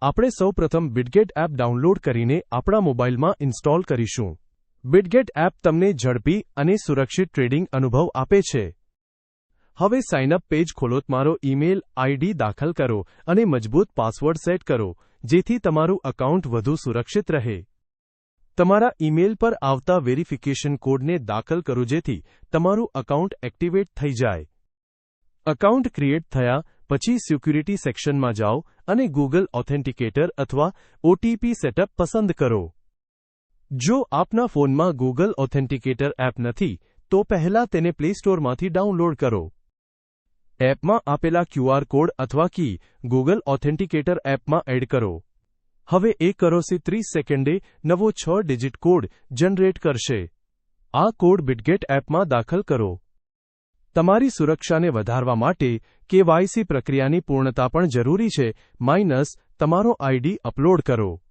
આપણે સૌપ્રથમ Bitget app download કરીને આપણા મોબાઈલમાં ઇન્સ્ટોલ કરીશું. બિટગેટ એપ તમને ઝડપી અને સુરક્ષિત ટ્રેડિંગ અનુભવ આપે છે. હવે સાઇન અપ પેજ ખોલો, તમારો ઈમેલ આઈડી દાખલ કરો અને મજબૂત પાસવર્ડ સેટ કરો, જેથી તમારું એકાઉન્ટ વધુ સુરક્ષિત રહે. તમારા ઈમેલ પર આવતા વેરિફિકેશન કોડને દાખલ કરો, જેથી તમારું એકાઉન્ટ એક્ટિવેટ થઈ જાય. એકાઉન્ટ ક્રિએટ થયા પછી સિક્યુરિટી સેક્શનમાં જાઓ અને ગૂગલ ઓથેન્ટિકેટર અથવા ઓટીપી સેટઅપ પસંદ કરો. જો આપના ફોનમાં ગૂગલ ઓથેન્ટિકેટર એપ નથી, તો પહેલા તેને પ્લે સ્ટોરમાંથી ડાઉનલોડ કરો. એપમાં આપેલા QR કોડ અથવા કી ગૂગલ ઓથેન્ટિકેટર એપમાં એડ કરો. હવે એ કરોથી 30 સેકન્ડે નવો 6 ડિજિટ કોડ જનરેટ કરશે. આ કોડ બિટગેટ એપમાં દાખલ કરો. તમારી સુરક્ષાને વધારવા માટે KYC પ્રક્રિયાની પૂર્ણતા પણ જરૂરી છે. તમારો આઈડી અપલોડ કરો.